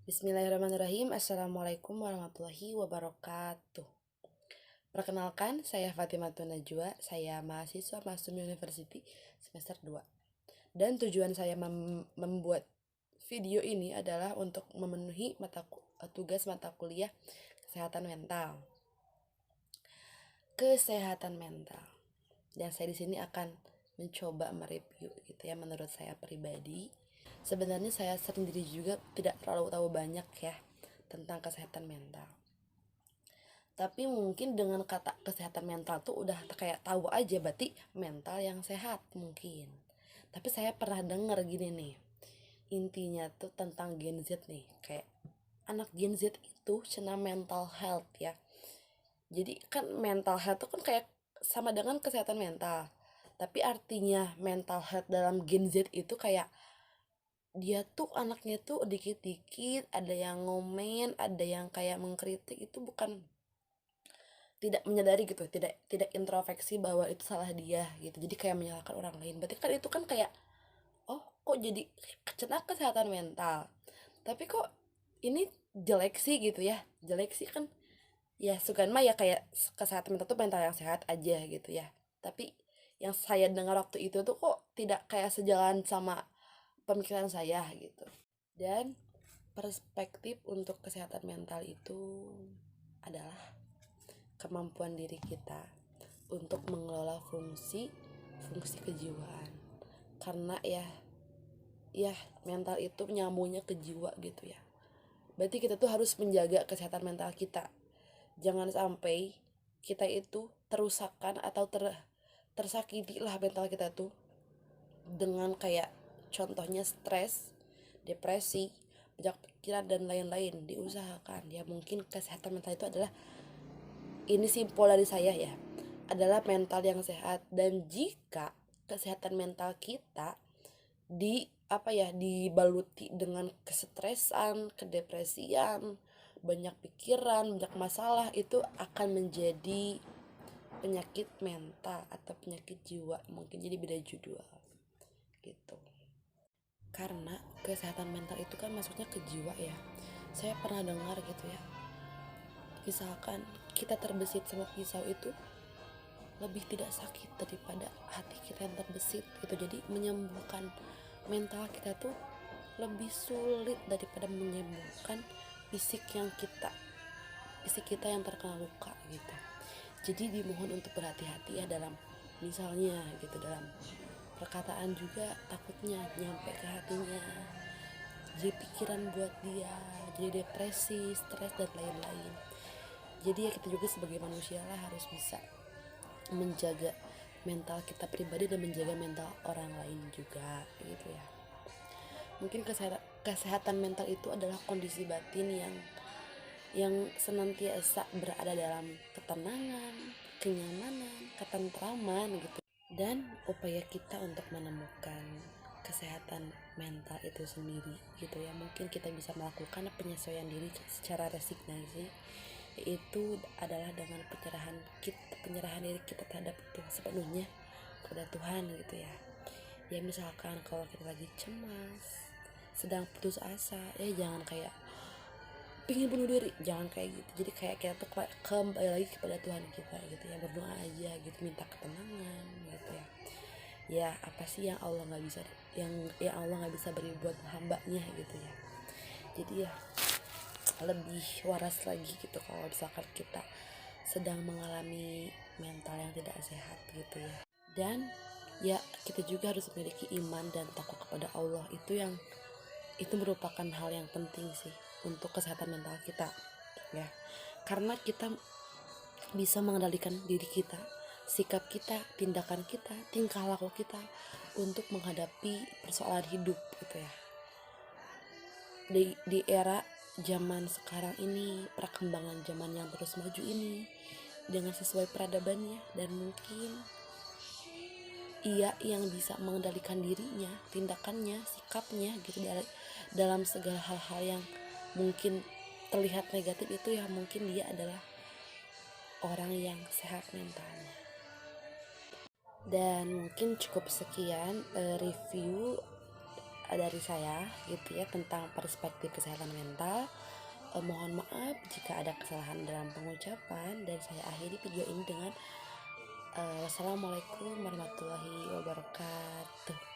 Bismillahirrahmanirrahim. Assalamualaikum warahmatullahi wabarakatuh. Perkenalkan, saya Fatimah Najwa. Saya mahasiswa Masum University semester 2. Dan tujuan saya membuat video ini adalah untuk memenuhi tugas mata kuliah kesehatan mental. Kesehatan mental. Dan saya di sini akan mencoba mereview gitu ya, menurut saya pribadi. Sebenarnya saya sendiri juga tidak terlalu tahu banyak ya tentang kesehatan mental. Tapi mungkin dengan kata kesehatan mental tuh udah kayak tahu aja berarti mental yang sehat mungkin. Tapi saya pernah dengar gini nih. Intinya tuh tentang Gen Z nih. Kayak anak Gen Z itu cina mental health ya. Jadi kan mental health tuh kan kayak sama dengan kesehatan mental. Tapi artinya mental health dalam Gen Z itu kayak dia tuh anaknya tuh dikit-dikit ada yang ngomen, ada yang kayak mengkritik, itu bukan tidak menyadari gitu, tidak introspeksi bahwa itu salah dia gitu, jadi kayak menyalahkan orang lain. Berarti kan itu kan kayak, oh kok jadi kena kesehatan mental, tapi kok ini jelek sih gitu ya, jelek sih kan ya, sukan mah ya kayak kesehatan mental tuh mental yang sehat aja gitu ya. Tapi yang saya dengar waktu itu tuh kok tidak kayak sejalan sama pemikiran saya gitu. Dan perspektif untuk kesehatan mental itu adalah kemampuan diri kita untuk mengelola fungsi kejiwaan. Karena ya mental itu nyambungnya ke jiwa gitu ya. Berarti kita tuh harus menjaga kesehatan mental kita. Jangan sampai kita itu terusakkan atau tersakiti lah mental kita tuh dengan kayak contohnya stres, depresi, banyak pikiran dan lain-lain. Diusahakan ya, mungkin kesehatan mental itu adalah, ini simpel dari saya ya, adalah mental yang sehat. Dan jika kesehatan mental kita dibaluti dengan kesetresan, kedepresian, banyak pikiran, banyak masalah, itu akan menjadi penyakit mental atau penyakit jiwa, mungkin jadi beda judul gitu. Karena kesehatan mental itu kan masuknya ke jiwa ya. Saya pernah dengar gitu ya, misalkan kita terbesit sama pisau itu lebih tidak sakit daripada hati kita yang terbesit gitu. Jadi menyembuhkan mental kita tuh lebih sulit daripada menyembuhkan fisik kita yang terkena luka gitu. Jadi dimohon untuk berhati-hati ya dalam, misalnya gitu, dalam perkataan juga takutnya nyampe ke hatinya, jadi pikiran buat dia, jadi depresi, stres dan lain-lain. Jadi ya kita juga sebagai manusia lah harus bisa menjaga mental kita pribadi dan menjaga mental orang lain juga gitu ya. Mungkin kesehatan mental itu adalah kondisi batin yang senantiasa berada dalam ketenangan, kenyamanan, ketentraman gitu. Dan upaya kita untuk menemukan kesehatan mental itu sendiri gitu ya, mungkin kita bisa melakukan penyesuaian diri secara resignasi, yaitu adalah dengan penyerahan diri kita terhadap Tuhan sepenuhnya kepada Tuhan gitu ya. Ya misalkan kalau kita lagi cemas, sedang putus asa, ya jangan kayak pingin bunuh diri, jangan kayak gitu. Jadi kayak kita tuh kembali lagi kepada Tuhan kita gitu ya, berdoa aja gitu, minta ketenangan gitu ya. Ya apa sih yang Allah nggak bisa beri buat hambanya gitu ya. Jadi ya lebih waras lagi gitu kalau misalkan kita sedang mengalami mental yang tidak sehat gitu ya. Dan ya kita juga harus memiliki iman dan takwa kepada Allah. Itu merupakan hal yang penting sih untuk kesehatan mental kita ya. Karena kita bisa mengendalikan diri kita, sikap kita, tindakan kita, tingkah laku kita untuk menghadapi persoalan hidup gitu ya. Di era zaman sekarang ini, perkembangan zaman yang terus maju ini dengan sesuai peradabannya, dan mungkin ia yang bisa mengendalikan dirinya, tindakannya, sikapnya gitu dalam segala hal-hal yang mungkin terlihat negatif itu ya, mungkin dia adalah orang yang sehat mentalnya. Dan mungkin cukup sekian review dari saya gitu ya tentang perspektif kesehatan mental. Mohon maaf jika ada kesalahan dalam pengucapan, dan saya akhiri video ini dengan wassalamualaikum warahmatullahi wabarakatuh.